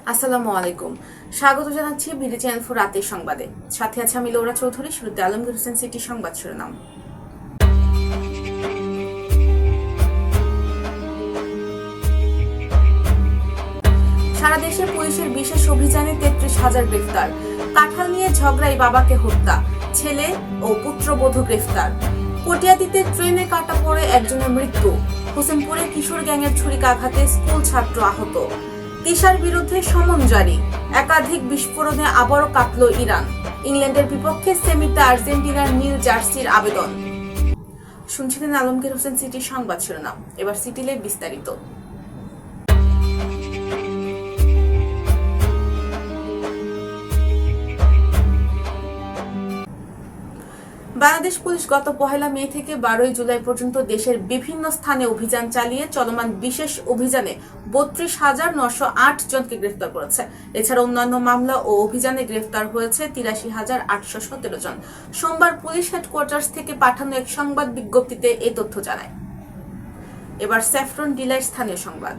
আসসালামু আলাইকুম। স্বাগত জানাচ্ছি বিডি চ্যানেল ফর রাতের সংবাদে। সাথে আছে আমি লৌরা চৌধুরী। শুরুতে আলমগীর হোসেন সিটি সংবাদ শিরোনাম। সারা দেশে পুলিশের বিশেষ অভিযানে 33,000 গ্রেফতার। কাঁঠাল নিয়ে ঝগড়ায় বাবাকে হত্যা, ছেলে ও পুত্রবধূ গ্রেফতার। কটিয়াদীতে ট্রেনে কাটা পড়ে একজনের মৃত্যু। হোসেনপুরে কিশোর গ্যাংয়ের ছুরিকাঘাতে স্কুল ছাত্র আহত। তিশার বিরুদ্ধে সমন জারি। একাধিক বিস্ফোরণে আবারও কাঁপল ইরান। ইংল্যান্ডের বিপক্ষে সেমিতে আর্জেন্টিনার নীল জার্সির আবেদন। শুনছিলেন আলমগীর হোসেন সিটির সংবাদ শিরোনাম। এবার সিটিলে বিস্তারিত। বাংলাদেশ পুলিশ গত 1 মে থেকে 12 জুলাই পর্যন্ত দেশের বিভিন্ন স্থানে অভিযান চালিয়ে চলমান বিশেষ অভিযানে 32,908 জনকে গ্রেফতার করেছে। এছাড়া অন্যান্য মামলা ও অভিযানে গ্রেফতার হয়েছে 83,817 জন। সোমবার পুলিশ হেডকোয়ার্টার্স থেকে পাঠানো এক সংবাদ বিজ্ঞপ্তিতে এই তথ্য জানায়। এবার স্যাফরন ডিলার স্থানীয় সংবাদ।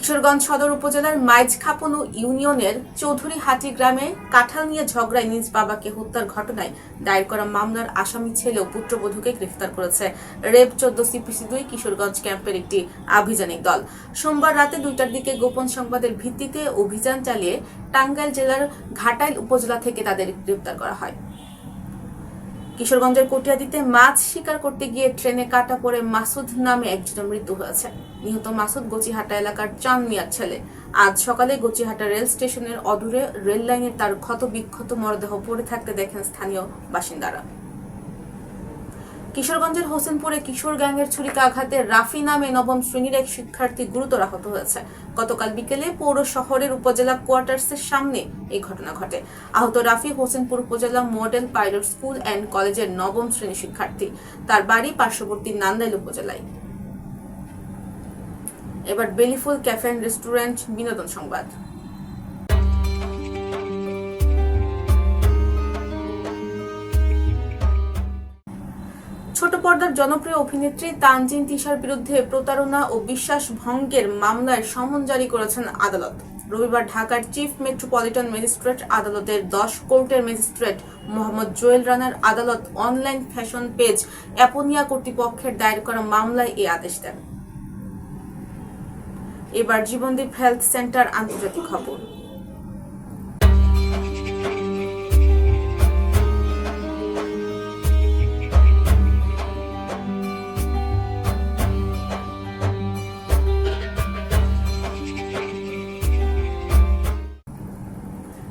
কিশোরগঞ্জ সদর উপজেলার মাইজখাপনু ইউনিয়নের চৌধুরীহাটি গ্রামে কাঁঠাল নিয়ে ঝগড়ায় নিজ বাবাকে হত্যার ঘটনায় দায়ের করা মামলার আসামি ছেলে ও পুত্রবধূকে গ্রেফতার করেছে রেব 14 CPC-2 কিশোরগঞ্জ ক্যাম্পের একটি আভিযানিক দল। সোমবার রাতে 2টার দিকে গোপন সংবাদের ভিত্তিতে অভিযান চালিয়ে টাঙ্গাইল জেলার ঘাটাইল উপজেলা থেকে তাদের গ্রেফতার করা হয়। কিশোরগঞ্জের কটিয়াদীতে মাছ শিকার করতে গিয়ে ট্রেনে কাটা পড়ে মাসুদ নামে একজনের মৃত্যু হয়েছে। নিহত মাসুদ গচিহাটা এলাকার চাঁদ মিয়ার ছেলে। আজ সকালে গচিহাটা রেল স্টেশনের অদূরে রেল লাইনের তার ক্ষত বিক্ষত মরদেহ পড়ে থাকতে দেখেন স্থানীয় বাসিন্দারা। কিশোরগঞ্জের হোসেনপুরে কিশোর গ্যাংয়ের ছুরিকাঘাতে রাফি নামে 9ম শ্রেণীর এক শিক্ষার্থী গুরুতর আহত হয়েছে। গতকাল বিকেলে পৌর শহরের উপজেলা কোয়ার্টার্সের সামনে এই ঘটনা ঘটে। আহত রাফি হোসেনপুর উপজেলা মডেল পাইলট স্কুল অ্যান্ড কলেজের 9ম শ্রেণীর শিক্ষার্থী। তার বাড়ি পার্শ্ববর্তী নান্দাইল উপজেলায়। এবার বেলিফুল ক্যাফে এন্ড রেস্টুরেন্ট বিনোদন সংবাদ। ছোট পর্দার জনপ্রিয় অভিনেত্রী তানজিন তিশার বিরুদ্ধে প্রতারণা ও বিশ্বাস ভঙ্গের মামলায় সমন জারি করেছেন আদালত। রবিবার ঢাকার চিফ মেট্রোপলিটন ম্যাজিস্ট্রেট আদালতের 10 কোর্টের ম্যাজিস্ট্রেট মোহাম্মদ জোয়েল রানার আদালত অনলাইন ফ্যাশন পেজ অ্যাপোনিয়া কর্তৃপক্ষের দায়ের করা মামলায় এই আদেশ দেন। এবার জীবনদীপ হেলথ সেন্টার আন্তর্জাতিক খবর।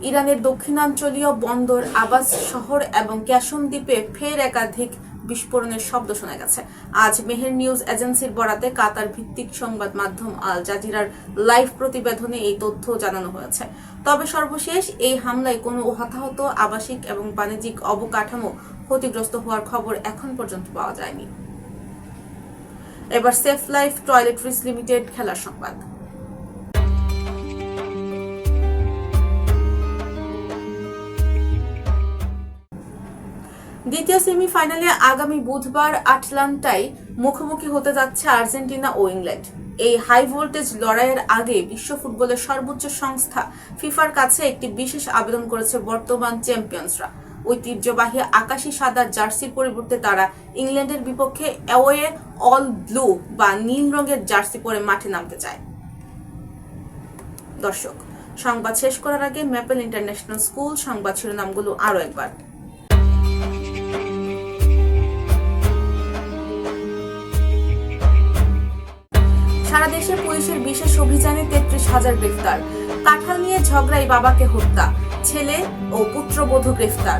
ইরানের দক্ষিণাঞ্চলীয় বন্দর আবাস শহর এবং ক্যাশন দ্বীপে ফের একাধিক বিস্ফোরণের শব্দ শোনা গেছে। আজ মেহের নিউজ এজেন্সির বরাতে কাতার ভিত্তিক সংবাদ মাধ্যম আল জাজিরার লাইভ প্রতিবেদনে এই তথ্য জানানো হয়েছে। তবে সর্বশেষ এই হামলায় কোনো হতাহত, আবাসিক এবং বাণিজ্যিক অবকাঠামো ক্ষতিগ্রস্ত হওয়ার খবর এখন পর্যন্ত পাওয়া যায়নি। এবার সেফ লাইফ টয়লেট্রিজ লিমিটেড খেলার সংবাদ। দ্বিতীয় সেমিফাইনালে আগামী বুধবার আটলান্টায় মুখোমুখি হতে যাচ্ছে আর্জেন্টিনা ও ইংল্যান্ড। এই হাই ভোল্টেজ লড়াইয়ের আগে বিশ্ব ফুটবলের সর্বোচ্চ সংস্থা ফিফার কাছে একটি বিশেষ আবেদন করেছে বর্তমান চ্যাম্পিয়নসরা। ঐতিহ্যবাহী আকাশী সাদা জার্সির পরিবর্তে তারা ইংল্যান্ডের বিপক্ষে অ্যাওয়ে অল ব্লু বা নীল রঙের জার্সি পরে মাঠে নামতে চায়। দর্শক, সংবাদ শেষ করার আগে ম্যাপেল ইন্টারন্যাশনাল স্কুল সংবাদ শিরোনামগুলো আরও একবার। সারা দেশে পুলিশের বিশেষ অভিযানে 33,000 গ্রেফতার। কাঁঠাল নিয়ে ঝগড়ায় বাবাকে হত্যা, ছেলে ও পুত্রবধূ গ্রেফতার।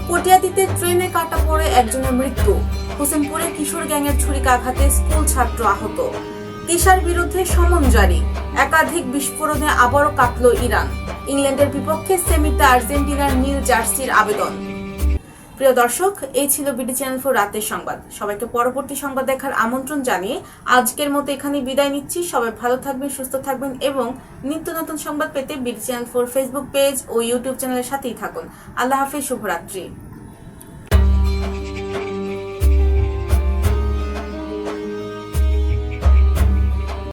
কটিয়াদীতে ট্রেনে কাটা পড়ে একজনের মৃত্যু। হোসেনপুরে কিশোর গ্যাংয়ের ছুরিকাঘাতে স্কুল ছাত্র আহত। তিশার বিরুদ্ধে সমন জারি। একাধিক বিস্ফোরণে আবারও কাঁপল ইরান। ইংল্যান্ডের বিপক্ষে সেমিতে আর্জেন্টিনার নীল জার্সির আবেদন। প্রিয় দর্শক, এই ছিল বিডি চ্যানেল ফর রাতের সংবাদ। সবাইকে পরবর্তী সংবাদ দেখার আমন্ত্রণ জানিয়ে আজকের মতো এখানে বিদায় নিচ্ছি। সবাই ভালো থাকবেন, সুস্থ থাকবেন এবং নিত্য নতুন সংবাদ পেতে BD channel for Facebook page ও ইউটিউব চ্যানেলের সাথেই থাকুন। আল্লাহ হাফেজ, শুভরাত্রি।